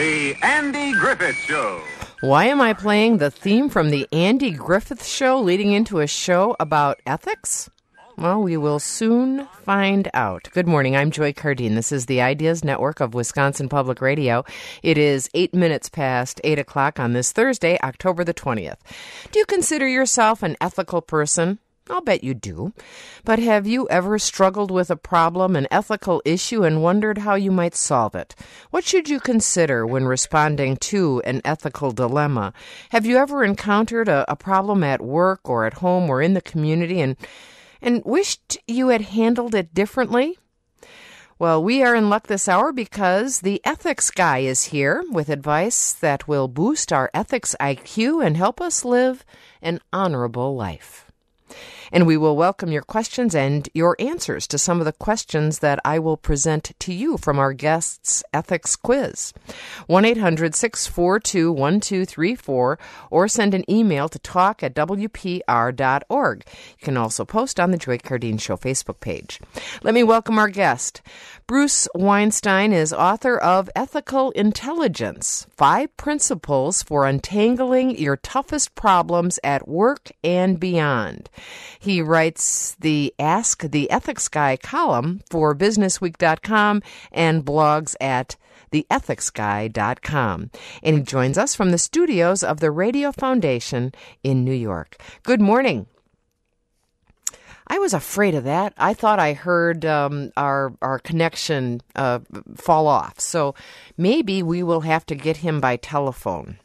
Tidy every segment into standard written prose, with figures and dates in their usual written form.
The Andy Griffith Show. Why am I playing the theme from the Andy Griffith Show leading into a show about ethics? Well, we will soon find out. Good morning. I'm Joy Cardin. This is the Ideas Network of Wisconsin Public Radio. It is 8 minutes past 8 o'clock on this Thursday, October the 20th. Do you consider yourself an ethical person? I'll bet you do. But have you ever struggled with a problem, an ethical issue, and wondered how you might solve it? What should you consider when responding to an ethical dilemma? Have you ever encountered a problem at work or at home or in the community and wished you had handled it differently? Well, we are in luck this hour because the ethics guy is here with advice that will boost our ethics IQ and help us live an honorable life. And we will welcome your questions and your answers to some of the questions that I will present to you from our guest's ethics quiz. 1-800-642-1234 or send an email to talk@wpr.org. You can also post on the Joy Cardin Show Facebook page. Let me welcome our guest. Bruce Weinstein is author of Ethical Intelligence, 5 Principles for Untangling Your Toughest Problems at Work and Beyond. He writes the Ask the Ethics Guy column for businessweek.com and blogs at theethicsguy.com. And he joins us from the studios of the Radio Foundation in New York. Good morning. I was afraid of that. I thought I heard our connection fall off. So maybe we will have to get him by telephone.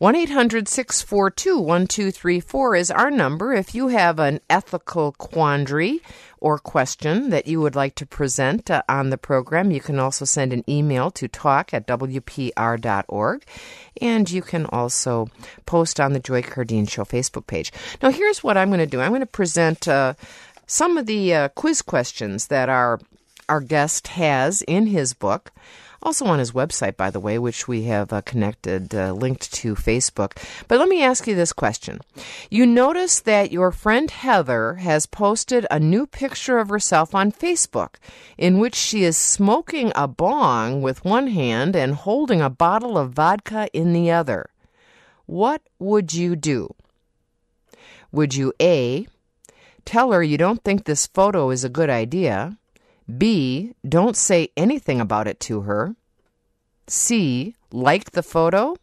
1-800-642-1234 is our number if you have an ethical quandary or question that you would like to present on the program. You can also send an email to talk@wpr.org, and you can also post on the Joy Cardin Show Facebook page. Now, here's what I'm going to do. I'm going to present some of the quiz questions that our guest has in his book. Also on his website, by the way, which we have connected, linked to Facebook. But let me ask you this question. You notice that your friend Heather has posted a new picture of herself on Facebook in which she is smoking a bong with one hand and holding a bottle of vodka in the other. What would you do? Would you A, tell her you don't think this photo is a good idea? B, don't say anything about it to her. C, like the photo.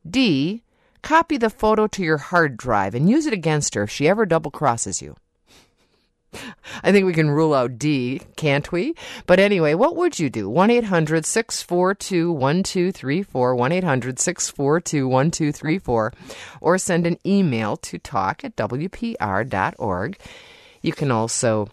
D, copy the photo to your hard drive and use it against her if she ever double-crosses you. I think we can rule out D, can't we? But anyway, what would you do? 1-800-642-1234, 1-800-642-1234, or send an email to talk@wpr.org. You can also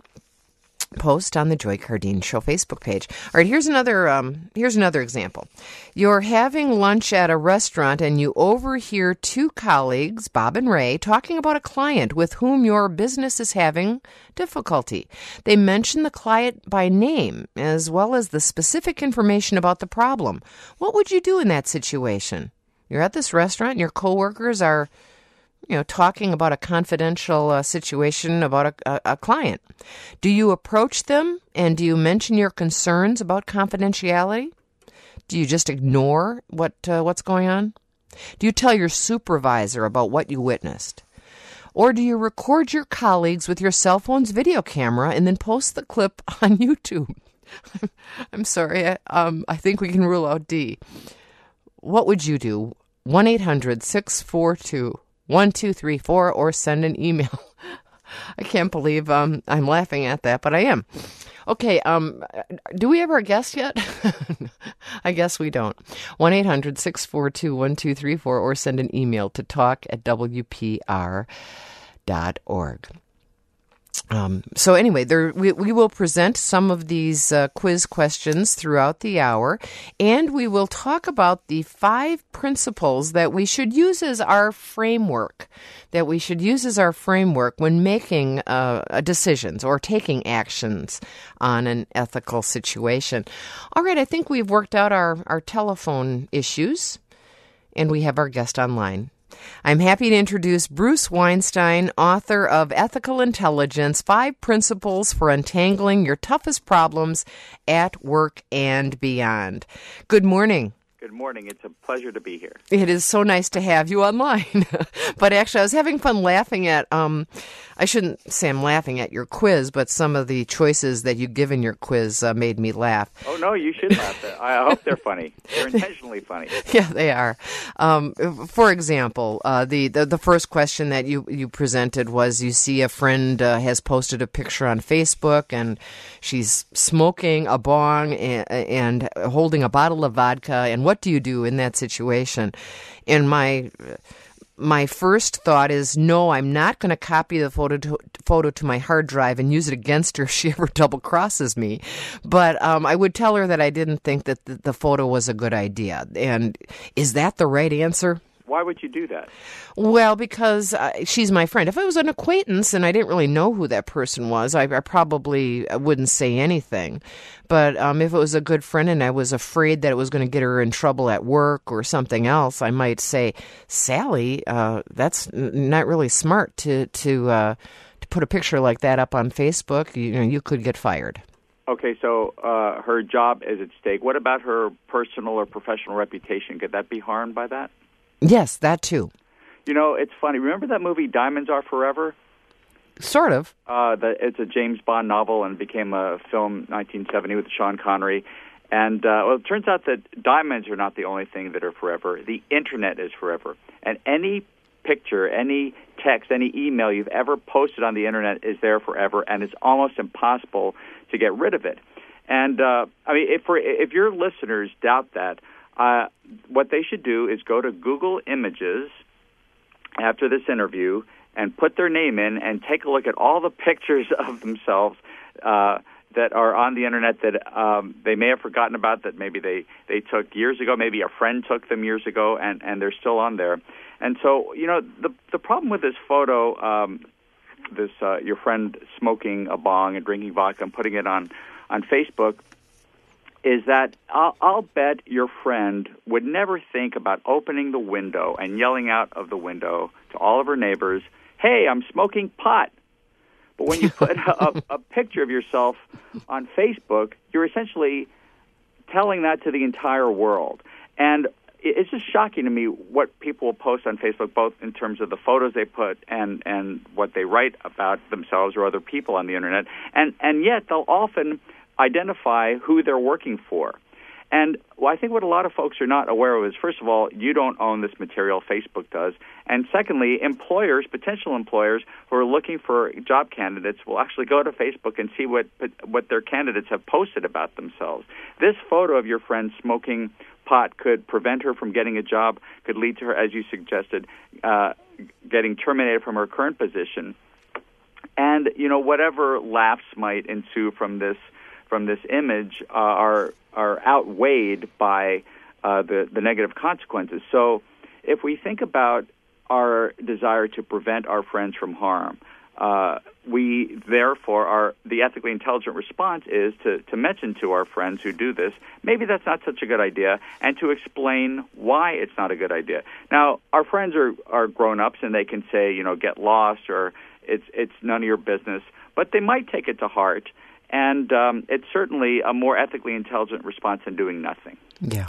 post on the Joy Cardin Show Facebook page. All right, here's another example. You're having lunch at a restaurant and you overhear 2 colleagues, Bob and Ray, talking about a client with whom your business is having difficulty. They mention the client by name as well as the specific information about the problem. What would you do in that situation? You're at this restaurant and your coworkers are talking about a confidential situation about a client. Do you approach them and do you mention your concerns about confidentiality? Do you just ignore what's going on? Do you tell your supervisor about what you witnessed? Or do you record your colleagues with your cell phone's video camera and then post the clip on YouTube? I'm sorry, I think we can rule out D. What would you do? 1-800-642-1234 or send an email. I can't believe I'm laughing at that, but I am. Okay, do we have our guest yet? I guess we don't. 1-800-642-1234 or send an email to talk@wpr.org. So anyway, we will present some of these quiz questions throughout the hour, and we will talk about the 5 principles that we should use as our framework, when making decisions or taking actions on an ethical situation. All right, I think we've worked out our telephone issues, and we have our guest online. I'm happy to introduce Bruce Weinstein, author of Ethical Intelligence, 5 Principles for Untangling Your Toughest Problems at Work and Beyond. Good morning. Good morning. It's a pleasure to be here. It is so nice to have you online. But actually, I was having fun laughing at, I shouldn't say I'm laughing at your quiz, but some of the choices that you give in your quiz made me laugh. Oh, no, you should laugh. I hope they're funny. They're intentionally funny. Yeah, they are. For example, the first question that you presented was you see a friend has posted a picture on Facebook and she's smoking a bong and holding a bottle of vodka, and what do you do in that situation? And my first thought is, no, I'm not going to copy the photo to my hard drive and use it against her if she ever double crosses me. But I would tell her that I didn't think that the photo was a good idea. And is that the right answer? Why would you do that? Well, because she's my friend. If I was an acquaintance and I didn't really know who that person was, I probably wouldn't say anything. But if it was a good friend and I was afraid that it was going to get her in trouble at work or something else, I might say, Sally, that's not really smart to put a picture like that up on Facebook. You could get fired. Okay, so her job is at stake. What about her personal or professional reputation? Could that be harmed by that? Yes, that too. It's funny. Remember that movie Diamonds Are Forever? Sort of. It's a James Bond novel and became a film in 1970 with Sean Connery. And it turns out that diamonds are not the only thing that are forever. The Internet is forever. And any picture, any text, any email you've ever posted on the Internet is there forever, and it's almost impossible to get rid of it. And, if your listeners doubt that, what they should do is go to Google Images after this interview and put their name in and take a look at all the pictures of themselves that are on the Internet that they may have forgotten about, that maybe they took years ago, maybe a friend took them years ago, and they're still on there. And so, the problem with this photo, your friend smoking a bong and drinking vodka and putting it on Facebook, is that I'll bet your friend would never think about opening the window and yelling out of the window to all of her neighbors, hey, I'm smoking pot. But when you put a picture of yourself on Facebook, you're essentially telling that to the entire world. And it's just shocking to me what people will post on Facebook, both in terms of the photos they put and what they write about themselves or other people on the Internet. And yet they'll often identify who they're working for. And I think what a lot of folks are not aware of is, first of all, you don't own this material, Facebook does. And secondly, potential employers who are looking for job candidates will actually go to Facebook and see what their candidates have posted about themselves. This photo of your friend smoking pot could prevent her from getting a job, could lead to her, as you suggested, getting terminated from her current position. And, whatever laughs might ensue from this image are outweighed by the negative consequences. So if we think about our desire to prevent our friends from harm, we therefore the ethically intelligent response is to mention to our friends who do this, maybe that's not such a good idea, and to explain why it's not a good idea. Now, our friends are grown-ups, and they can say, get lost, or it's none of your business, but they might take it to heart. And it's certainly a more ethically intelligent response than doing nothing. Yeah.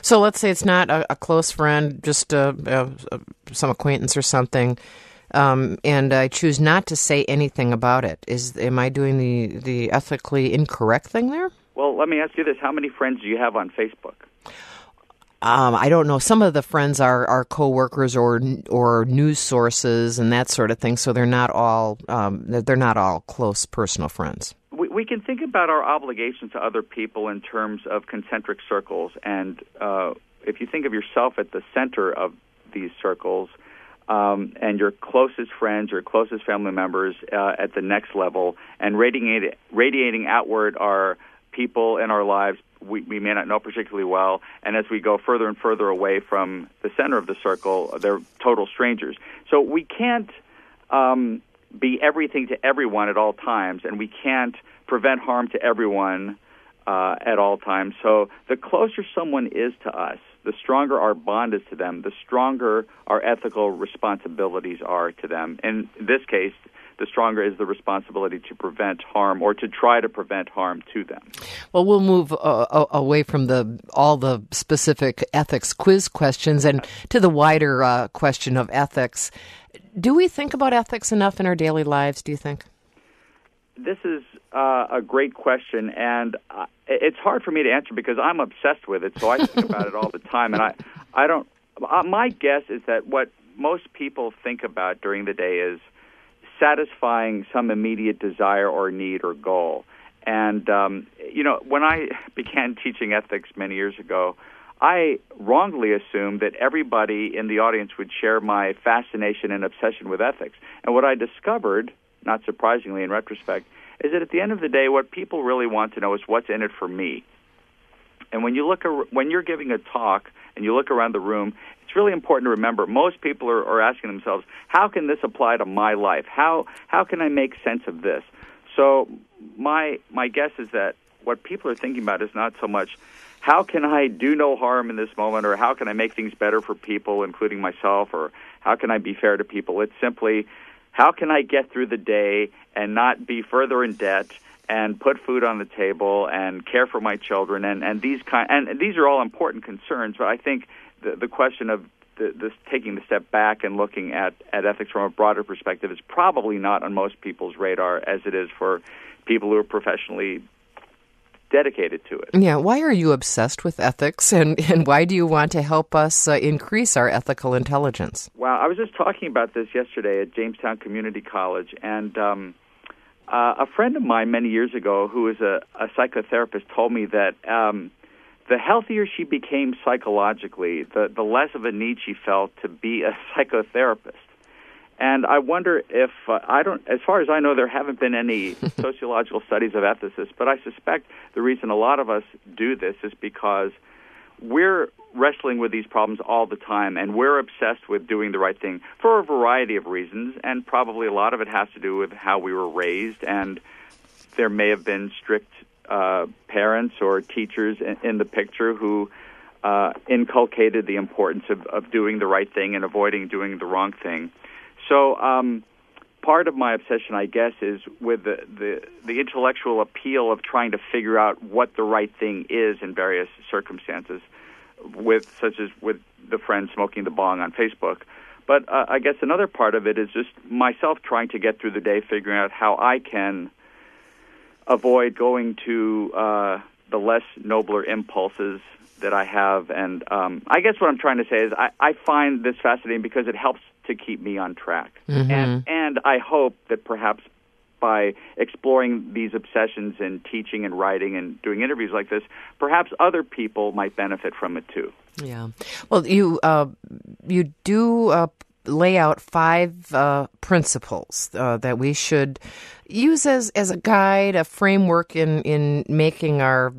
So let's say it's not a close friend, just some acquaintance or something, and I choose not to say anything about it. Am I doing the ethically incorrect thing there? Well, let me ask you this. How many friends do you have on Facebook? I don't know. Some of the friends are coworkers or news sources and that sort of thing, so they're not all close personal friends. We can think about our obligations to other people in terms of concentric circles, and if you think of yourself at the center of these circles, and your closest friends, your closest family members at the next level, and radiating outward are people in our lives we may not know particularly well, and as we go further and further away from the center of the circle, they're total strangers. So we can't be everything to everyone at all times, and we can't prevent harm to everyone at all times. So the closer someone is to us, the stronger our bond is to them, the stronger our ethical responsibilities are to them. In this case, the stronger is the responsibility to prevent harm or to try to prevent harm to them. Well, we'll move away from all the specific ethics quiz questions and to the wider question of ethics. Do we think about ethics enough in our daily lives, do you think? This is a great question, and it's hard for me to answer because I'm obsessed with it, so I think about it all the time. And I don't. My guess is that what most people think about during the day is satisfying some immediate desire or need or goal. And when I began teaching ethics many years ago, I wrongly assumed that everybody in the audience would share my fascination and obsession with ethics. And what I discovered, not surprisingly in retrospect, is that at the end of the day, what people really want to know is what's in it for me. And when you're giving a talk and you look around the room, it's really important to remember most people are asking themselves, how can this apply to my life? How can I make sense of this? So my guess is that what people are thinking about is not so much how can I do no harm in this moment, or how can I make things better for people, including myself, or how can I be fair to people. It's simply, how can I get through the day and not be further in debt and put food on the table and care for my children? And these are all important concerns, but I think the question of this taking the step back and looking at ethics from a broader perspective is probably not on most people's radar as it is for people who are professionally dedicated to it. Yeah, why are you obsessed with ethics, and why do you want to help us increase our ethical intelligence? Well, I was just talking about this yesterday at Jamestown Community College, and a friend of mine many years ago who is a psychotherapist told me that the healthier she became psychologically, the less of a need she felt to be a psychotherapist. And I wonder if, as far as I know, there haven't been any sociological studies of ethicists, but I suspect the reason a lot of us do this is because we're wrestling with these problems all the time, and we're obsessed with doing the right thing for a variety of reasons, and probably a lot of it has to do with how we were raised, and there may have been strict parents or teachers in the picture who inculcated the importance of doing the right thing and avoiding doing the wrong thing. So part of my obsession, I guess, is with the intellectual appeal of trying to figure out what the right thing is in various circumstances, such as with the friend smoking the bong on Facebook. But I guess another part of it is just myself trying to get through the day, figuring out how I can avoid going to the less nobler impulses that I have. And I guess what I'm trying to say is I find this fascinating because it helps to keep me on track. Mm-hmm. And I hope that perhaps by exploring these obsessions and teaching and writing and doing interviews like this, perhaps other people might benefit from it too. Yeah. Well, you do lay out 5 principles that we should use as a guide, a framework in making our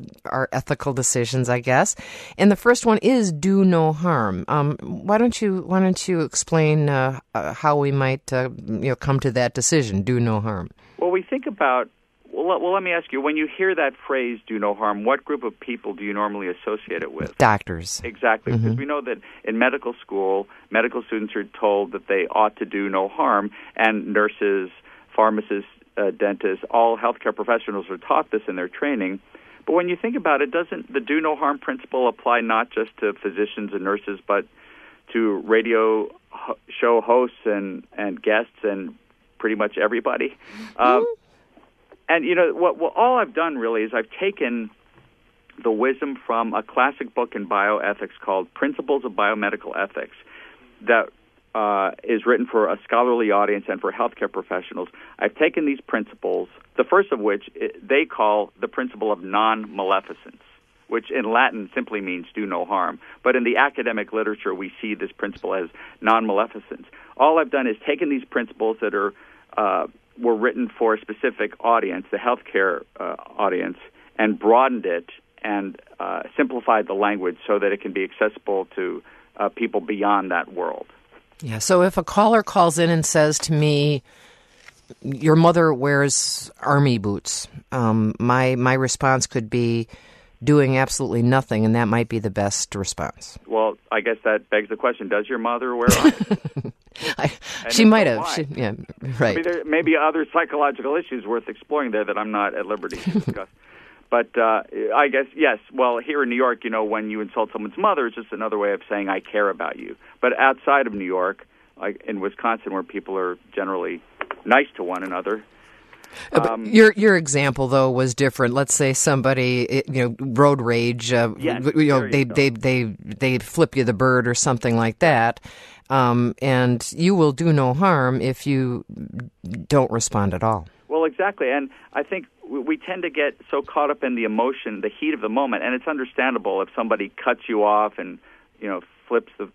ethical decisions, I guess. And the first one is do no harm. Why don't you explain how we might come to that decision, do no harm? Well, we think about. Well, let me ask you, when you hear that phrase, do no harm, what group of people do you normally associate it with? Doctors. Exactly, mm-hmm. Because we know that in medical school, medical students are told that they ought to do no harm, and nurses, pharmacists, dentists, all healthcare professionals are taught this in their training. But when you think about it, doesn't the do no harm principle apply not just to physicians and nurses, but to radio show hosts and guests and pretty much everybody? Mm-hmm. And, what all I've done really is I've taken the wisdom from a classic book in bioethics called Principles of Biomedical Ethics that is written for a scholarly audience and for healthcare professionals. I've taken these principles, the first of which they call the principle of non-maleficence, which in Latin simply means do no harm. But in the academic literature, we see this principle as non-maleficence. All I've done is taken these principles that were written for a specific audience, the healthcare audience, and broadened it and simplified the language so that it can be accessible to people beyond that world. Yeah, so if a caller calls in and says to me, your mother wears army boots, my response could be, doing absolutely nothing, and that might be the best response. Well, I guess that begs the question, does your mother wear eyes? She might have. Yeah, right. I mean, there may be other psychological issues worth exploring there that I'm not at liberty to discuss. But I guess, yes, well, here in New York, when you insult someone's mother, it's just another way of saying I care about you. But outside of New York, like in Wisconsin, where people are generally nice to one another. But your example though was different. Let's say somebody, road rage. Yes, they flip you the bird or something like that, and you will do no harm if you don't respond at all. Well, exactly, and I think we tend to get so caught up in the emotion, the heat of the moment, and it's understandable if somebody cuts you off and flips the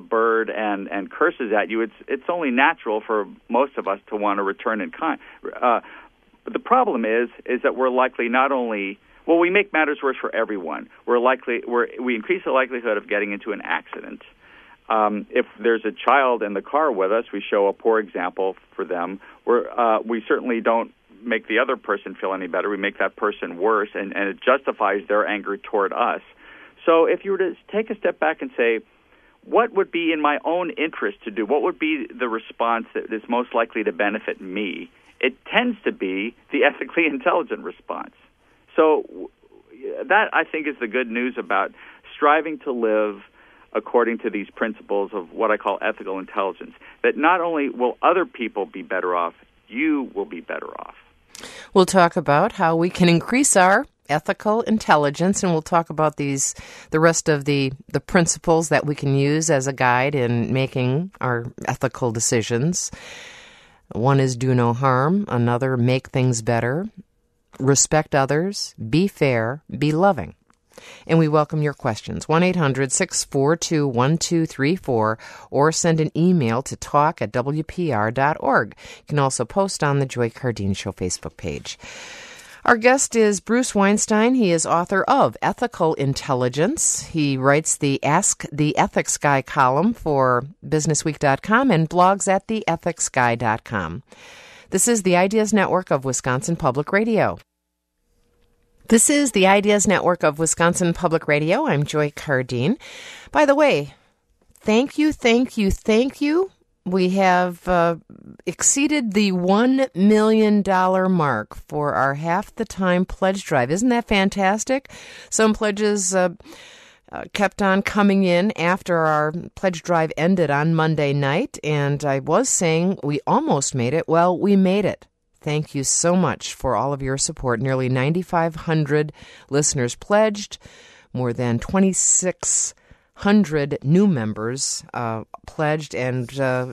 bird and curses at you. It's only natural for most of us to want to return in kind. But the problem is that we're likely not only we make matters worse for everyone. We increase the likelihood of getting into an accident. If there's a child in the car with us, we show a poor example for them. We certainly don't make the other person feel any better. We make that person worse, and it justifies their anger toward us. So if you were to take a step back and say, what would be in my own interest to do? What would be the response that is most likely to benefit me? It tends to be the ethically intelligent response. So that, I think, is the good news about striving to live according to these principles of what I call ethical intelligence, that not only will other people be better off, you will be better off. We'll talk about how we can increase our ethical intelligence, and we'll talk about the rest of the principles that we can use as a guide in making our ethical decisions. One is do no harm, another make things better, respect others, be fair, be loving. And we welcome your questions, 1-800-642-1234, or send an email to talk@wpr.org. You can also post on the Joy Cardin Show Facebook page. Our guest is Bruce Weinstein. He is author of Ethical Intelligence. He writes the Ask the Ethics Guy column for BusinessWeek.com and blogs at theethicsguy.com. This is the Ideas Network of Wisconsin Public Radio. This is the Ideas Network of Wisconsin Public Radio. I'm Joy Cardin. By the way, thank you. We have exceeded the $1 million mark for our Half the Time pledge drive. Isn't that fantastic? Some pledges kept on coming in after our pledge drive ended on Monday night, and I was saying we almost made it. Well, we made it. Thank you so much for all of your support. Nearly 9,500 listeners pledged, more than 2,600 new members pledged, and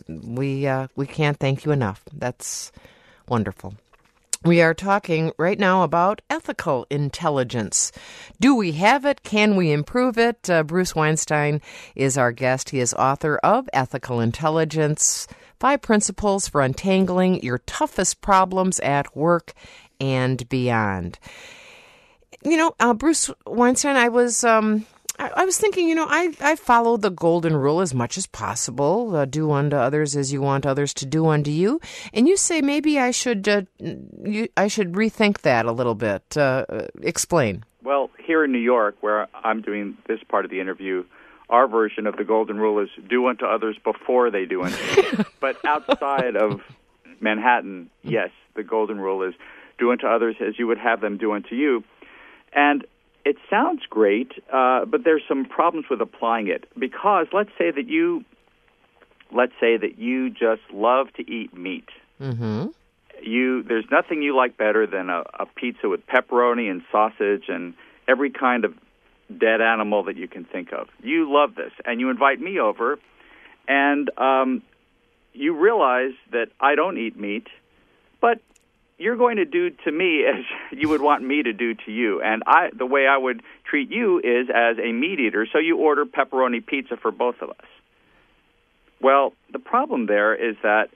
we can't thank you enough. That's wonderful. We are talking right now about ethical intelligence. Do we have it? Can we improve it? Bruce Weinstein is our guest. He is author of Ethical Intelligence, 5 Principles for Untangling Your Toughest Problems at Work and Beyond. Bruce Weinstein, I was thinking, I follow the golden rule as much as possible. Do unto others as you want others to do unto you. And you say maybe I should rethink that a little bit. Explain. Well, here in New York, where I'm doing this part of the interview, our version of the golden rule is do unto others before they do unto you. But outside of Manhattan, yes, the golden rule is do unto others as you would have them do unto you. And it sounds great, but there's some problems with applying it. Because let's say that you just love to eat meat. Mm-hmm. There's nothing you like better than a pizza with pepperoni and sausage and every kind of dead animal that you can think of. You love this, and you invite me over, and you realize that I don't eat meat, but you're going to do to me as you would want me to do to you. And the way I would treat you is as a meat eater, so you order pepperoni pizza for both of us. Well, the problem there is that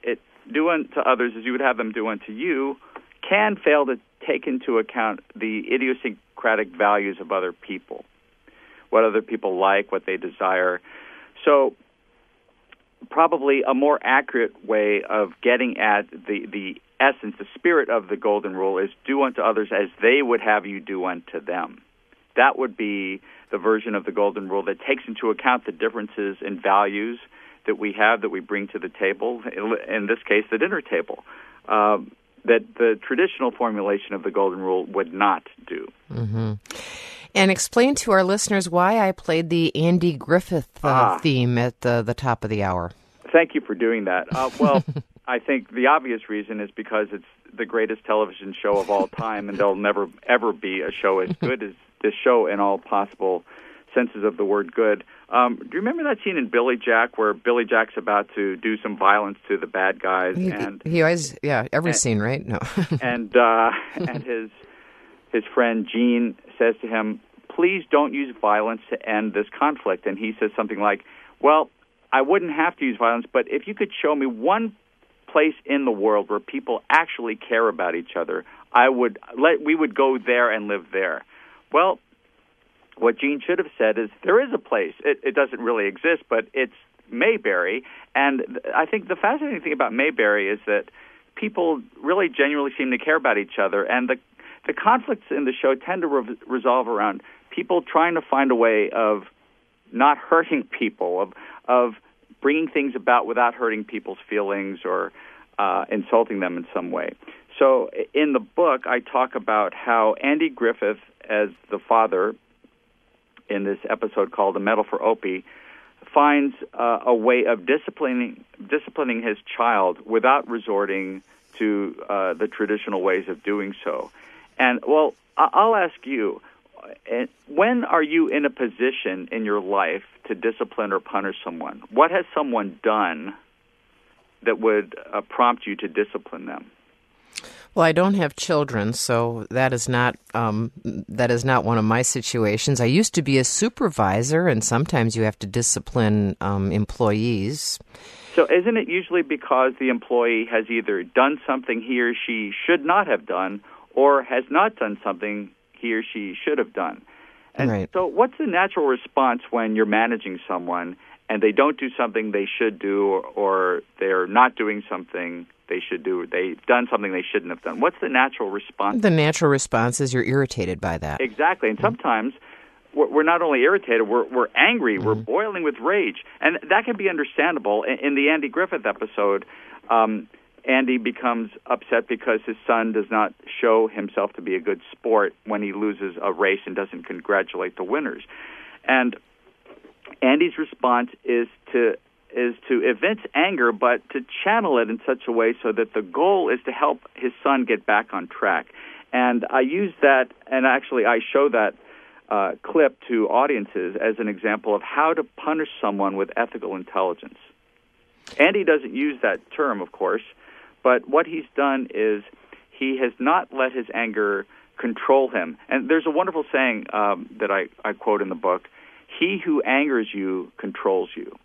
do unto others as you would have them do unto you can fail to take into account the idiosyncratic values of other people, what other people like, what they desire. So probably a more accurate way of getting at the essence, the spirit of the golden rule is do unto others as they would have you do unto them. that would be the version of the golden rule that takes into account the differences in values that we have, that we bring to the table, in this case, the dinner table, that the traditional formulation of the golden rule would not do. Mm-hmm. And explain to our listeners why I played the Andy Griffith theme at the top of the hour. Thank you for doing that. Well, I think the obvious reason is because it's the greatest television show of all time, and there'll never, ever be a show as good as this show in all possible senses of the word good. Do you remember that scene in Billy Jack where Billy Jack's about to do some violence to the bad guys? He always, every scene, right? No. and his friend Gene says to him, please don't use violence to end this conflict. And he says something like, well, I wouldn't have to use violence, but if you could show me one place in the world where people actually care about each other, we would go there and live there. Well, what Gene should have said is, there is a place. It doesn't really exist, but it's Mayberry. And I think the fascinating thing about Mayberry is that people really genuinely seem to care about each other. And the conflicts in the show tend to resolve around people trying to find a way of not hurting people, of bringing things about without hurting people's feelings or insulting them in some way. So in the book, I talk about how Andy Griffith, as the father in this episode called A Medal for Opie, finds a way of disciplining his child without resorting to the traditional ways of doing so. And, well, I'll ask you, when are you in a position in your life to discipline or punish someone? What has someone done that would prompt you to discipline them? Well, I don't have children, so that is not one of my situations. I used to be a supervisor, and sometimes you have to discipline employees. So isn't it usually because the employee has either done something he or she should not have done, or has not done something he or she should have done? And right. So what's the natural response when you're managing someone and they don't do something they should do, or they're not doing something they should do, they've done something they shouldn't have done? What's the natural response? The natural response is you're irritated by that. Exactly. And sometimes we're not only irritated, we're angry, we're boiling with rage. And that can be understandable. In the Andy Griffith episode, Andy becomes upset because his son does not show himself to be a good sport when he loses a race and doesn't congratulate the winners. And Andy's response is to evince anger, but to channel it in such a way so that the goal is to help his son get back on track. And I use that, and actually I show that clip to audiences as an example of how to punish someone with ethical intelligence. Andy doesn't use that term, of course, but what he's done is he has not let his anger control him. And there's a wonderful saying that I quote in the book: he who angers you controls you.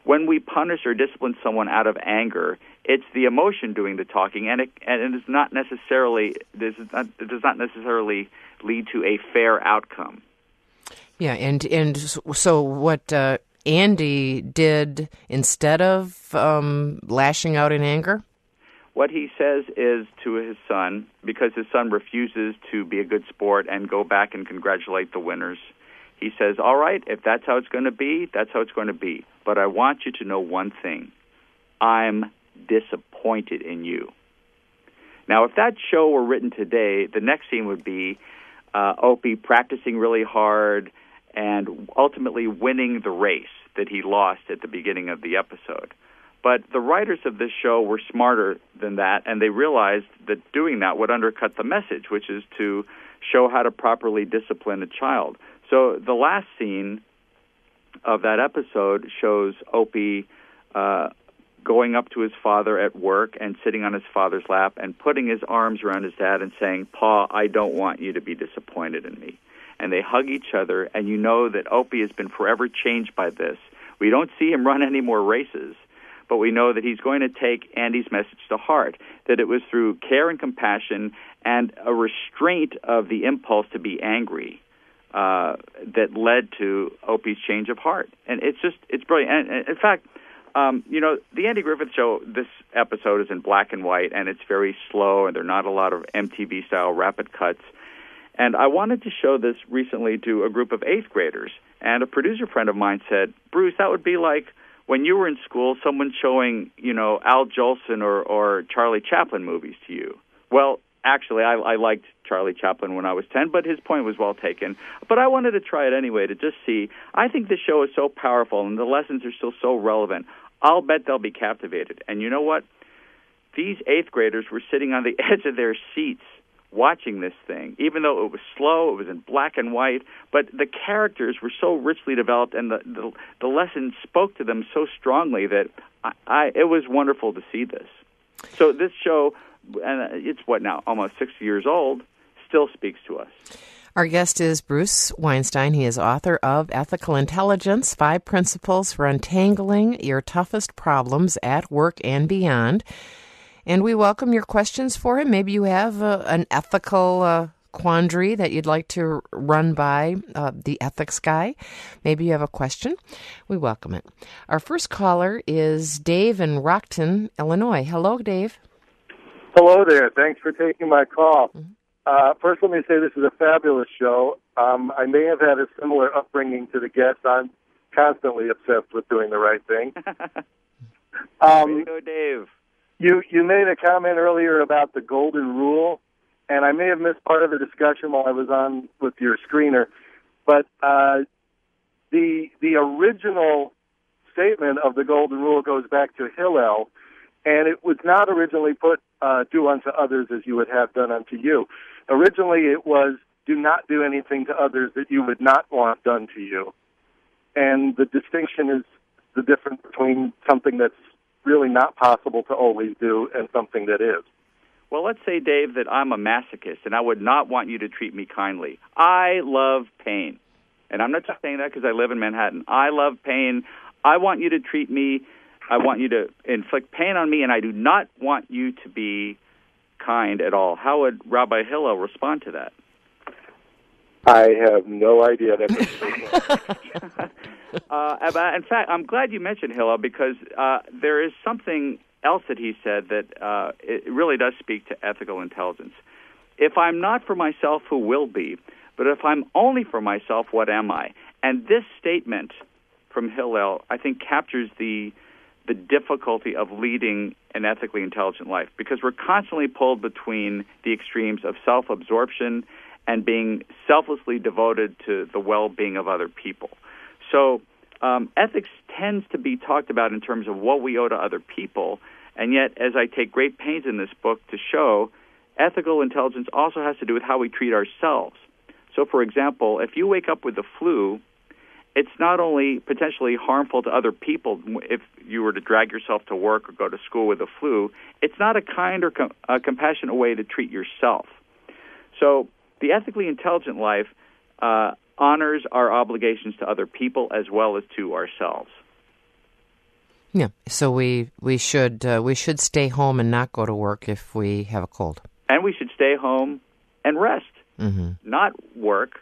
When we punish or discipline someone out of anger, it's the emotion doing the talking, and it does not necessarily lead to a fair outcome. Yeah, and so what Andy did instead of lashing out in anger? What he says is to his son, because his son refuses to be a good sport and go back and congratulate the winners, he says, all right, if that's how it's going to be, that's how it's going to be. But I want you to know one thing. I'm disappointed in you. Now, if that show were written today, the next scene would be Opie practicing really hard and ultimately winning the race that he lost at the beginning of the episode. But the writers of this show were smarter than that, and they realized that doing that would undercut the message, which is to show how to properly discipline a child. So the last scene of that episode shows Opie going up to his father at work and sitting on his father's lap and putting his arms around his dad and saying, "Pa, I don't want you to be disappointed in me." And they hug each other, and you know that Opie has been forever changed by this. We don't see him run any more races, but we know that he's going to take Andy's message to heart, that it was through care and compassion and a restraint of the impulse to be angry that led to Opie's change of heart. And it's brilliant. And in fact, the Andy Griffith Show, this episode is in black and white, and it's very slow, and there are not a lot of MTV-style rapid cuts. And I wanted to show this recently to a group of 8th graders. And a producer friend of mine said, Bruce, that would be like when you were in school, someone showing, Al Jolson or Charlie Chaplin movies to you. Well, actually, I liked Charlie Chaplin when I was 10, but his point was well taken. But I wanted to try it anyway to just see. I think the show is so powerful, and the lessons are still so relevant. I'll bet they'll be captivated. And you know what? These 8th graders were sitting on the edge of their seats watching this thing, even though it was slow, it was in black and white, but the characters were so richly developed, and the lesson spoke to them so strongly that it was wonderful to see this. So this show, and it's almost 60 years old, still speaks to us. Our guest is Bruce Weinstein. He is author of Ethical Intelligence, 5 Principles for Untangling Your Toughest Problems at Work and Beyond. And we welcome your questions for him. Maybe you have an ethical quandary that you'd like to run by the ethics guy. Maybe you have a question. We welcome it. Our first caller is Dave in Rockton, Illinois. Hello, Dave. Hello there. Thanks for taking my call. First, let me say this is a fabulous show. I may have had a similar upbringing to the guests. I'm constantly obsessed with doing the right thing. Way to go, Dave. You made a comment earlier about the golden rule, and I may have missed part of the discussion while I was on with your screener, but the original statement of the golden rule goes back to Hillel, and it was not originally put, do unto others as you would have done unto you. Originally it was, do not do anything to others that you would not want done to you. And the distinction is the difference between something that's really not possible to always do and something that is. Well, let's say, Dave, that I'm a masochist and I would not want you to treat me kindly. I love pain. And I'm not just saying that because I live in Manhattan. I love pain. I want you to treat me, I want you to inflict pain on me, and I do not want you to be kind at all. How would Rabbi Hillel respond to that? I have no idea. In fact, I'm glad you mentioned Hillel because there is something else that he said that it really does speak to ethical intelligence. If I'm not for myself, who will be? But if I'm only for myself, what am I? And this statement from Hillel, I think, captures the difficulty of leading an ethically intelligent life because we're constantly pulled between the extremes of self-absorption and being selflessly devoted to the well-being of other people. So ethics tends to be talked about in terms of what we owe to other people, and yet, as I take great pains in this book to show, ethical intelligence also has to do with how we treat ourselves. So, for example, if you wake up with the flu, it's not only potentially harmful to other people if you were to drag yourself to work or go to school with the flu, it's not a kind or compassionate way to treat yourself. So the ethically intelligent life honors our obligations to other people as well as to ourselves. Yeah, so we should stay home and not go to work if we have a cold. And we should stay home and rest, not work.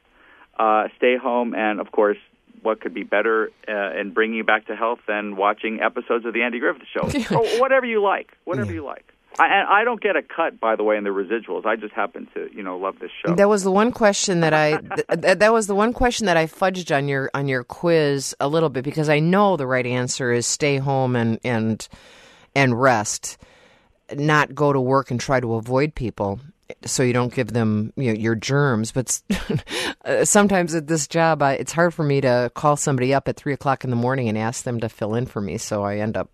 Stay home, and of course, what could be better in bringing you back to health than watching episodes of the Andy Griffith Show? Or whatever you like, you like. I don't get a cut, by the way, in the residuals. I just happen to, love this show. That was the one question that I fudged on your quiz a little bit because I know the right answer is stay home and rest, not go to work and try to avoid people so you don't give them your germs. But sometimes at this job, it's hard for me to call somebody up at 3:00 in the morning and ask them to fill in for me. So I end up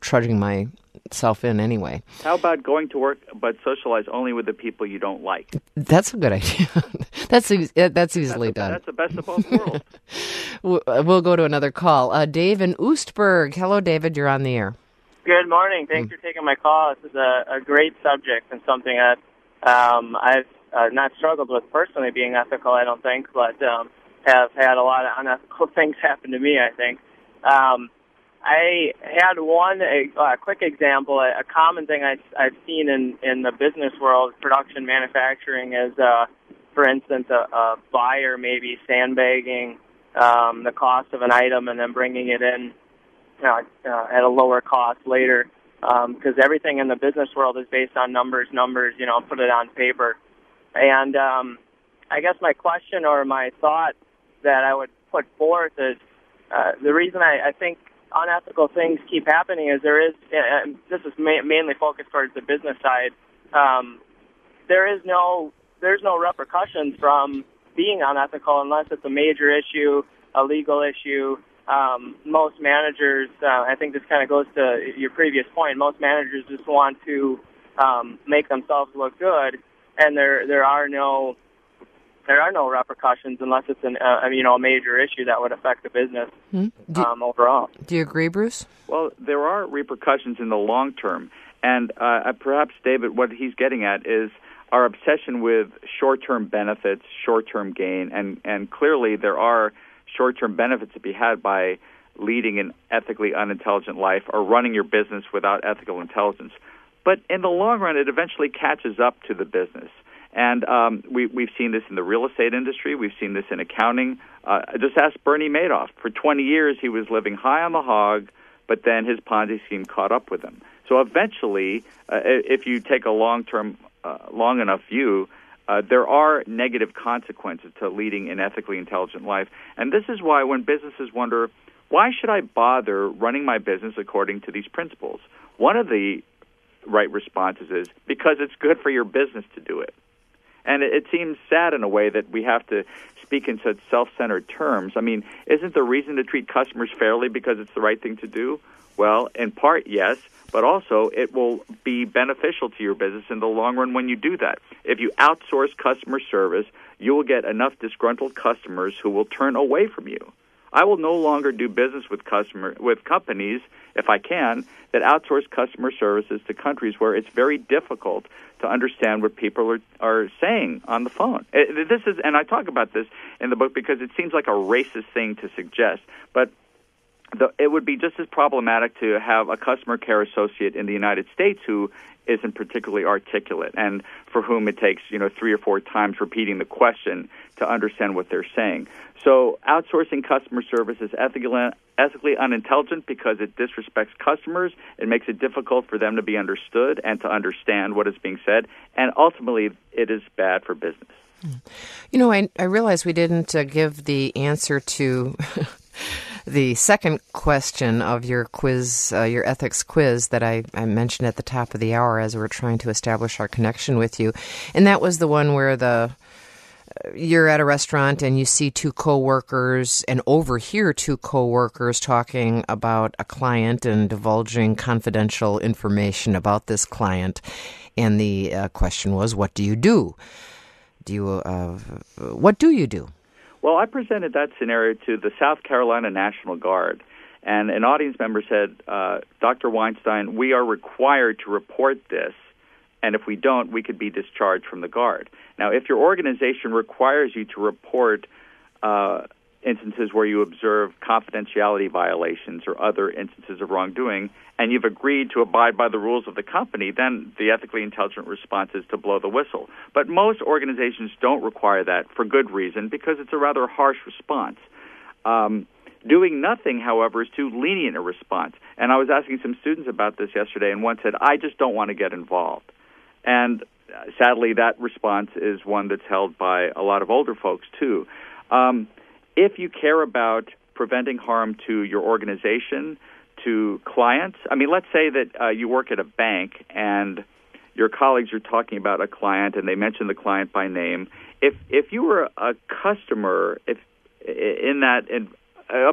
trudging myself in anyway. How about going to work but socialize only with the people you don't like? That's a good idea. That's easily done. That's the best of both worlds. We'll go to another call. Dave in Oostburg. Hello, David. You're on the air. Good morning. Thanks for taking my call. This is a great subject and something that I've not struggled with personally being ethical, I don't think, but have had a lot of unethical things happen to me, I think. I had one quick example. A common thing I've seen in the business world, production, manufacturing, is, for instance, a buyer maybe sandbagging the cost of an item and then bringing it in at a lower cost later, because everything in the business world is based on numbers, put it on paper. And I guess my question or my thought that I would put forth is the reason I think unethical things keep happening is there is, and this is mainly focused towards the business side, there's no repercussions from being unethical unless it's a major issue, a legal issue. Most managers, I think this kind of goes to your previous point, most managers just want to make themselves look good, and there are no repercussions unless it's a major issue that would affect the business overall. Do you agree, Bruce? Well, there are repercussions in the long term, and perhaps, David, what he's getting at is our obsession with short-term benefits, short-term gain, and clearly there are short-term benefits to be had by leading an ethically unintelligent life or running your business without ethical intelligence. But in the long run, it eventually catches up to the business. And we've seen this in the real estate industry. We've seen this in accounting. Just ask Bernie Madoff. For 20 years, he was living high on the hog, but then his Ponzi scheme caught up with him. So eventually, if you take a long enough view, there are negative consequences to leading an ethically intelligent life. And this is why when businesses wonder, why should I bother running my business according to these principles? One of the right responses is because it's good for your business to do it. And it seems sad in a way that we have to speak in such self-centered terms. I mean, isn't the reason to treat customers fairly because it's the right thing to do? Well, in part, yes, but also it will be beneficial to your business in the long run when you do that. If you outsource customer service, you will get enough disgruntled customers who will turn away from you. I will no longer do business with companies, if I can, that outsource customer services to countries where it's very difficult to understand what people are saying on the phone. And I talk about this in the book because it seems like a racist thing to suggest, but it would be just as problematic to have a customer care associate in the United States who isn't particularly articulate and for whom it takes 3 or 4 times repeating the question to understand what they're saying. So outsourcing customer service is ethically unintelligent because it disrespects customers. It makes it difficult for them to be understood and to understand what is being said. And ultimately, it is bad for business. I realize we didn't give the answer to the second question of your quiz, your ethics quiz that I mentioned at the top of the hour as we were trying to establish our connection with you. And that was the one where you're at a restaurant and you see 2 coworkers and overhear 2 coworkers talking about a client and divulging confidential information about this client. And the question was, what do you do? What do you do? Well, I presented that scenario to the South Carolina National Guard, and an audience member said, Dr. Weinstein, we are required to report this, and if we don't, we could be discharged from the Guard. Now, if your organization requires you to report instances where you observe confidentiality violations or other instances of wrongdoing, and you've agreed to abide by the rules of the company, then the ethically intelligent response is to blow the whistle. But most organizations don't require that for good reason because it's a rather harsh response. Doing nothing, however, is too lenient a response. And I was asking some students about this yesterday, and one said, I just don't want to get involved. And sadly, that response is one that's held by a lot of older folks, too. If you care about preventing harm to your organization, to clients, I mean, let's say that you work at a bank and your colleagues are talking about a client and they mention the client by name. If you were a customer, a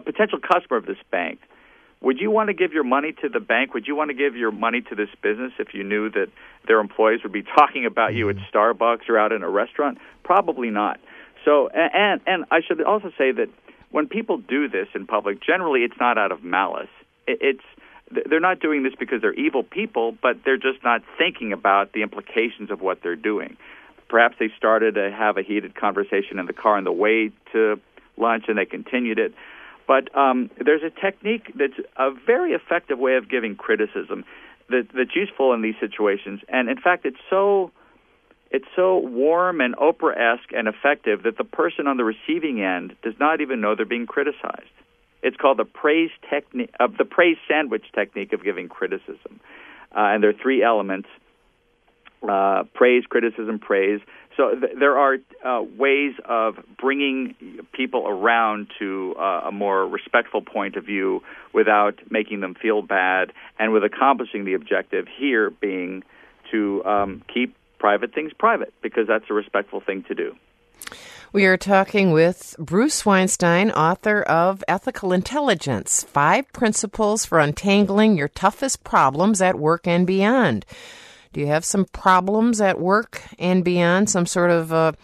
potential customer of this bank, would you want to give your money to the bank? Would you want to give your money to this business if you knew that their employees would be talking about you at Starbucks or out in a restaurant? Probably not. So, and I should also say that when people do this in public, generally it's not out of malice. They're not doing this because they're evil people, but they're just not thinking about the implications of what they're doing. Perhaps they started to have a heated conversation in the car on the way to lunch, and they continued it. But there's a technique that's a very effective way of giving criticism that's useful in these situations. And, in fact, it's so warm and Oprah-esque and effective that the person on the receiving end does not even know they're being criticized. It's called the praise sandwich technique of giving criticism. And there are 3 elements. praise, criticism, praise. So there are ways of bringing people around to a more respectful point of view without making them feel bad, and with accomplishing the objective here being to keep private things private, because that's a respectful thing to do. We are talking with Bruce Weinstein, author of Ethical Intelligence, 5 Principles for Untangling Your Toughest Problems at Work and Beyond. Do you have some problems at work and beyond, some sort of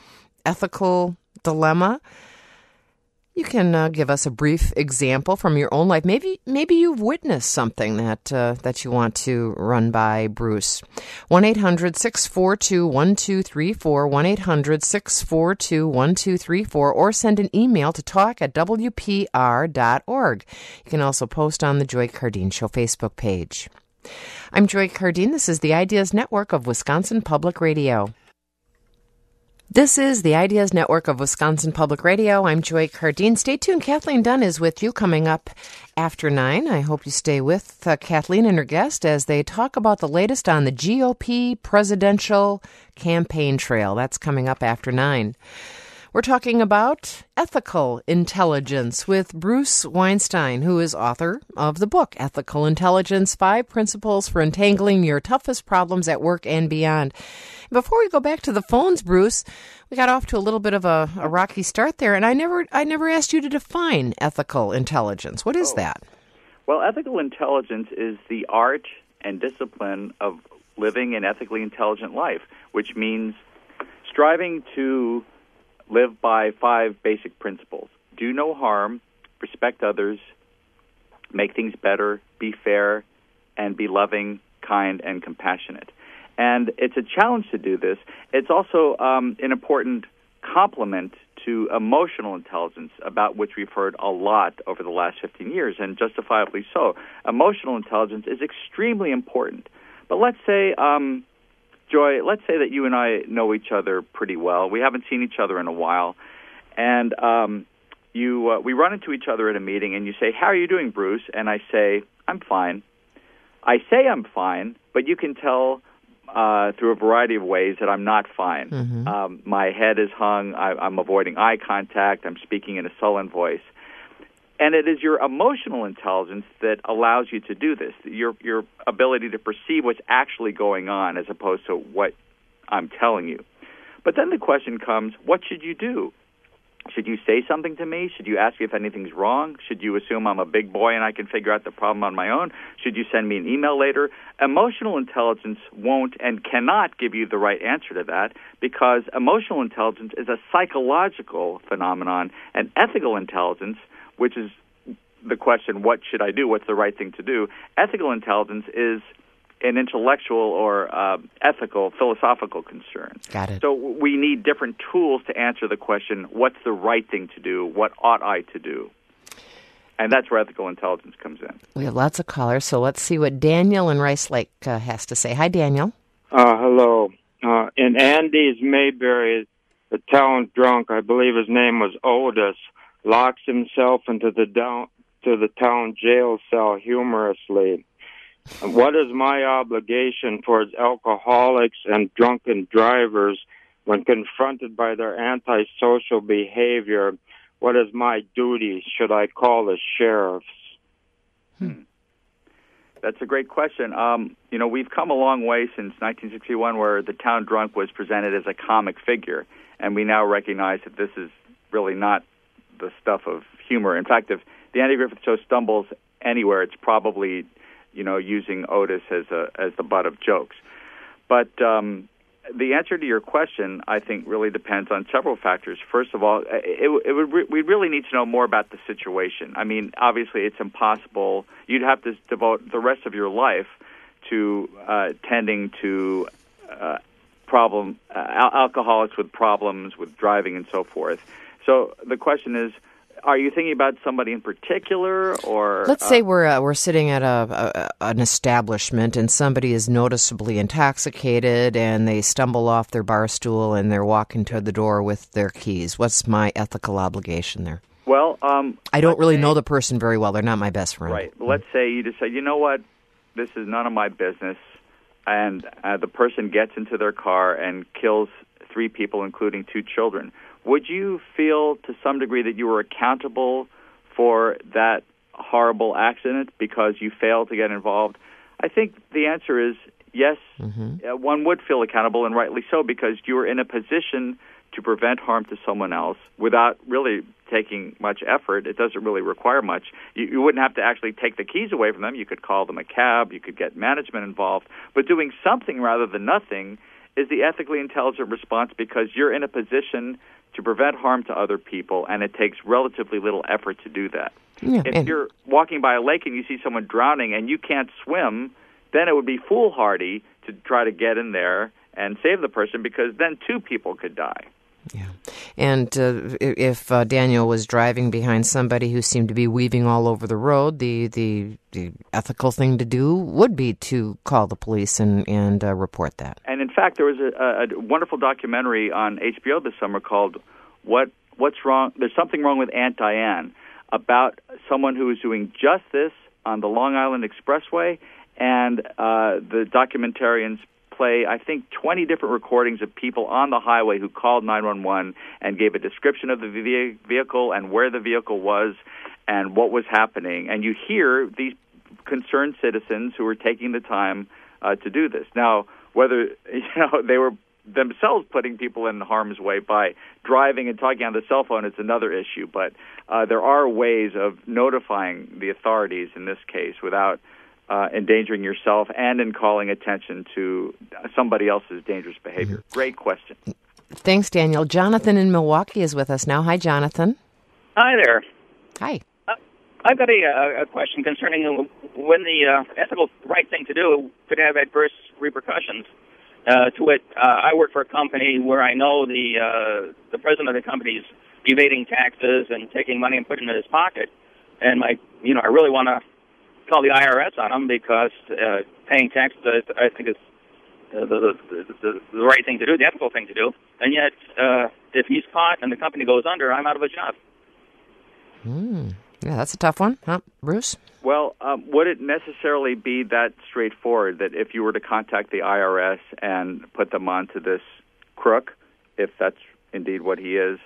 ethical dilemma? You can give us a brief example from your own life. Maybe you've witnessed something that you want to run by Bruce. 1-800-642-1234, 1-800-642-1234, or send an email to talk@wpr.org. You can also post on the Joy Cardin Show Facebook page. I'm Joy Cardin. This is the Ideas Network of Wisconsin Public Radio. This is the Ideas Network of Wisconsin Public Radio. I'm Joy Cardin. Stay tuned. Kathleen Dunn is with you coming up after 9. I hope you stay with Kathleen and her guest as they talk about the latest on the GOP presidential campaign trail. That's coming up after 9. We're talking about ethical intelligence with Bruce Weinstein, who is author of the book, Ethical Intelligence, 5 Principles for Untangling Your Toughest Problems at Work and Beyond. Before we go back to the phones, Bruce, we got off to a little bit of a rocky start there, and I never asked you to define ethical intelligence. What is that? Well, ethical intelligence is the art and discipline of living an ethically intelligent life, which means striving to live by 5 basic principles. Do no harm, respect others, make things better, be fair, and be loving, kind, and compassionate. And it's a challenge to do this. It's also an important complement to emotional intelligence, about which we've heard a lot over the last 15 years, and justifiably so. Emotional intelligence is extremely important. But let's say Joy, let's say that you and I know each other pretty well. We haven't seen each other in a while, and we run into each other at a meeting, and you say, "How are you doing, Bruce?" And I say, "I'm fine." I say I'm fine, but you can tell through a variety of ways that I'm not fine. Mm-hmm. My head is hung. I'm avoiding eye contact. I'm speaking in a sullen voice. And it is your emotional intelligence that allows you to do this, your ability to perceive what's actually going on as opposed to what I'm telling you. But then the question comes, what should you do? Should you say something to me? Should you ask me if anything's wrong? Should you assume I'm a big boy and I can figure out the problem on my own? Should you send me an email later? Emotional intelligence won't and cannot give you the right answer to that, because emotional intelligence is a psychological phenomenon, and ethical intelligence, which is the question, what should I do? What's the right thing to do? Ethical intelligence is an intellectual or ethical, philosophical concern. Got it. So we need different tools to answer the question, what's the right thing to do? What ought I to do? And that's where ethical intelligence comes in. We have lots of callers, so let's see what Daniel in Rice Lake has to say. Hi, Daniel. Hello. In Andes, Mayberry, the town drunk, I believe his name was Otis, locks himself into the town jail cell humorously. What is my obligation towards alcoholics and drunken drivers when confronted by their antisocial behavior? What is my duty? Should I call the sheriffs? That's a great question. We've come a long way since 1961, where the town drunk was presented as a comic figure, and we now recognize that this is really not the stuff of humor. In fact, if the Andy Griffith Show stumbles anywhere, it's probably using Otis as the butt of jokes. But the answer to your question, I think, really depends on several factors. First of all, we really need to know more about the situation. I mean, obviously, it's impossible. You'd have to devote the rest of your life to tending to alcoholics with problems with driving and so forth. So the question is, are you thinking about somebody in particular, or let's say we're sitting at an establishment and somebody is noticeably intoxicated and they stumble off their bar stool and they're walking toward the door with their keys? What's my ethical obligation there? Well, I don't really know the person very well. They're not my best friend. Right. Let's say you just say, you know what, this is none of my business. and the person gets into their car and kills 3 people, including 2 children, would you feel to some degree that you were accountable for that horrible accident because you failed to get involved? I think the answer is yes. One would feel accountable, and rightly so, because you were in a position to prevent harm to someone else without really taking much effort. It doesn't really require much. You wouldn't have to actually take the keys away from them. You could call them a cab. You could get management involved. But doing something rather than nothing is the ethically intelligent response, because you're in a position to prevent harm to other people, and it takes relatively little effort to do that. Yeah, if you're walking by a lake and you see someone drowning and you can't swim, then it would be foolhardy to try to get in there and save the person, because then 2 people could die. Yeah. And if Daniel was driving behind somebody who seemed to be weaving all over the road, the ethical thing to do would be to call the police and report that. And in fact, there was a wonderful documentary on HBO this summer called What's Wrong? There's Something Wrong with Aunt Diane, about someone who was doing just this on the Long Island Expressway, and the documentarians play, I think, 20 different recordings of people on the highway who called 911 and gave a description of the vehicle and where the vehicle was and what was happening. And you hear these concerned citizens who were taking the time to do this. Now, whether they were themselves putting people in harm's way by driving and talking on the cell phone is another issue. But there are ways of notifying the authorities in this case without endangering yourself and in calling attention to somebody else's dangerous behavior. Great question. Thanks, Daniel. Jonathan in Milwaukee is with us now. Hi, Jonathan. Hi there. Hi. I've got a question concerning when the ethical right thing to do could have adverse repercussions. To it, I work for a company where I know the president of the company is evading taxes and taking money and putting it in his pocket, and I really want to call the IRS on him, because paying taxes, I think, is the right thing to do, the ethical thing to do. And yet, if he's caught and the company goes under, I'm out of a job. Yeah, that's a tough one, huh, Bruce? Well, would it necessarily be that straightforward that if you were to contact the IRS and put them onto this crook, if that's indeed what he is,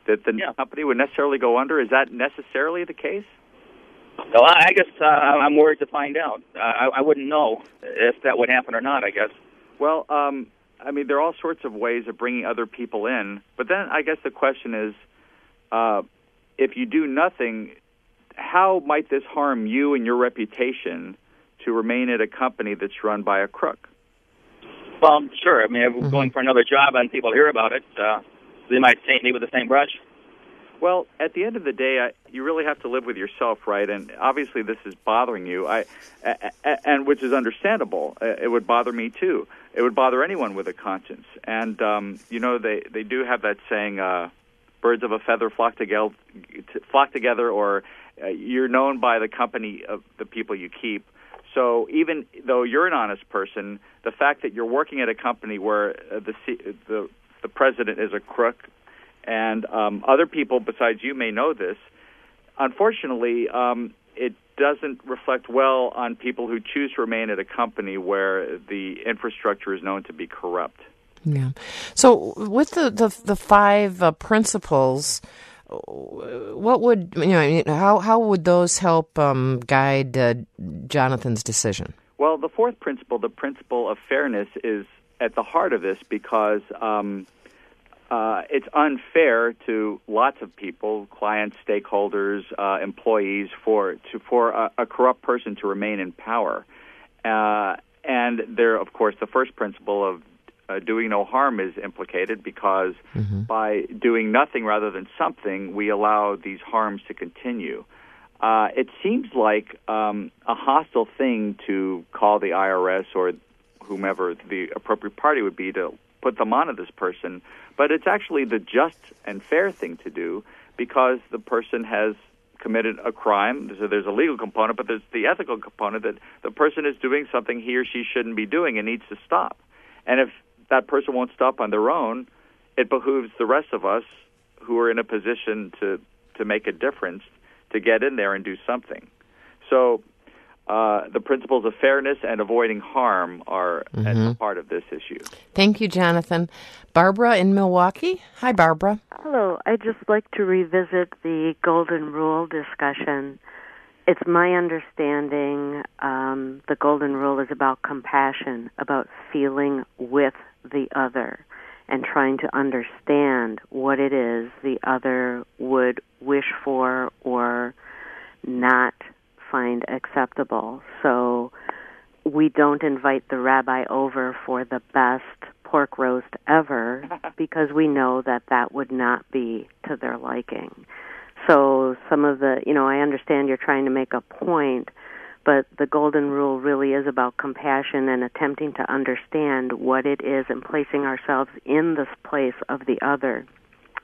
that the company would necessarily go under? Is that necessarily the case? So I guess I'm worried to find out. I wouldn't know if that would happen or not, I guess. Well, there are all sorts of ways of bringing other people in. But then I guess the question is, if you do nothing, how might this harm you and your reputation to remain at a company that's run by a crook? Well, sure. I mean, if I'm going for another job and people hear about it, they might paint me with the same brush. Well, at the end of the day, you really have to live with yourself, right? And obviously this is bothering you, and which is understandable. It would bother me, too. It would bother anyone with a conscience. And, they do have that saying, birds of a feather flock together, or you're known by the company of the people you keep. So even though you're an honest person, the fact that you're working at a company where the president is a crook, and other people besides you may know this, unfortunately, it doesn't reflect well on people who choose to remain at a company where the infrastructure is known to be corrupt. Yeah. So with the 5 principles, what would how would those help guide Jonathan's decision? Well, the 4th principle, the principle of fairness, is at the heart of this, because it's unfair to lots of people, clients, stakeholders, employees, for a corrupt person to remain in power. And there, of course, the first principle of doing no harm is implicated, because by doing nothing rather than something, we allow these harms to continue. It seems like a hostile thing to call the IRS or whomever the appropriate party would be to put them onto this person, but it's actually the just and fair thing to do, because the person has committed a crime. So there's a legal component, but there's the ethical component that the person is doing something he or she shouldn't be doing and needs to stop. And if that person won't stop on their own, it behooves the rest of us who are in a position to make a difference to get in there and do something. So the principles of fairness and avoiding harm are as a part of this issue. Thank you, Jonathan. Barbara in Milwaukee. Hi, Barbara. Hello. I'd just like to revisit the Golden Rule discussion. It's my understanding the Golden Rule is about compassion, about feeling with the other and trying to understand what it is the other would wish for or not find acceptable. So we don't invite the rabbi over for the best pork roast ever because we know that that would not be to their liking. So some of the, I understand you're trying to make a point, but the Golden Rule really is about compassion and attempting to understand what it is and placing ourselves in the place of the other.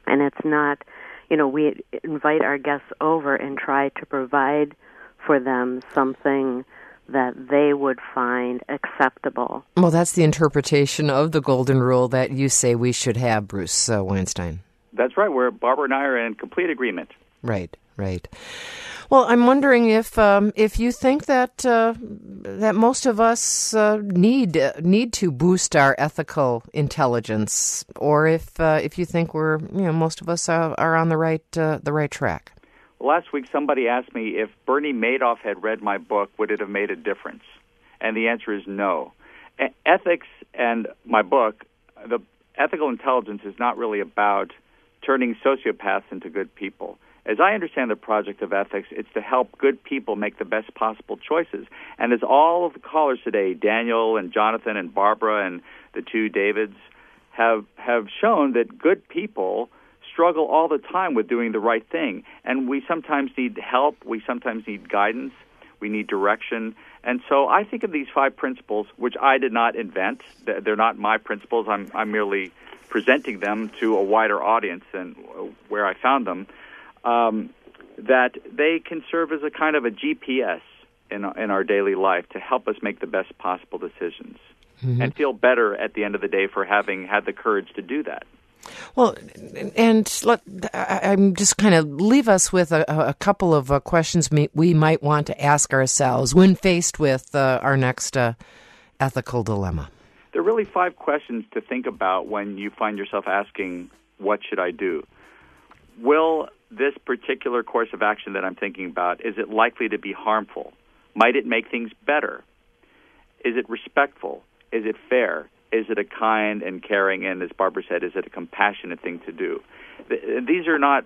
And it's not, we invite our guests over and try to provide for them something that they would find acceptable. Well, that's the interpretation of the Golden Rule that you say we should have, Bruce Weinstein. That's right. Barbara and I are in complete agreement. Right. Well, I'm wondering if you think that that most of us need to boost our ethical intelligence, or if you think we're most of us are on the right track. Last week, somebody asked me if Bernie Madoff had read my book, would it have made a difference? And the answer is no. Ethics and my book, the ethical intelligence is not really about turning sociopaths into good people. As I understand the project of ethics, it's to help good people make the best possible choices. And as all of the callers today, Daniel and Jonathan and Barbara and the two Davids, have shown that good people struggle all the time with doing the right thing. And we sometimes need help. We sometimes need guidance. We need direction. And so I think of these 5 principles, which I did not invent. They're not my principles. I'm merely presenting them to a wider audience than where I found them. That they can serve as a kind of a GPS in our daily life to help us make the best possible decisions and feel better at the end of the day for having had the courage to do that. Well, and I'm just kind of leave us with a couple of questions we might want to ask ourselves when faced with our next ethical dilemma. There are really 5 questions to think about when you find yourself asking, what should I do? Will this particular course of action that I'm thinking about, is it likely to be harmful? Might it make things better? Is it respectful? Is it fair? Is it a kind and caring, and as Barbara said, is it a compassionate thing to do? These are not.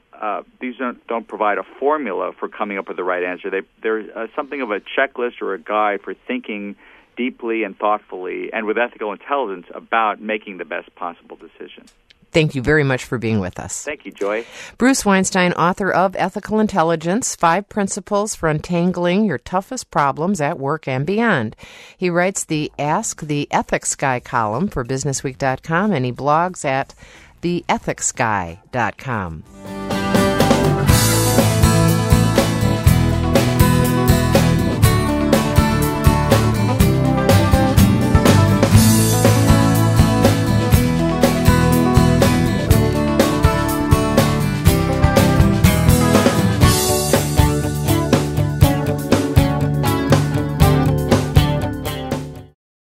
These don't provide a formula for coming up with the right answer. They're something of a checklist or a guide for thinking deeply and thoughtfully and with ethical intelligence about making the best possible decision. Thank you very much for being with us. Thank you, Joy. Bruce Weinstein, author of Ethical Intelligence, 5 Principles for Untangling Your Toughest Problems at Work and Beyond. He writes the Ask the Ethics Guy column for BusinessWeek.com, and he blogs at theethicsguy.com.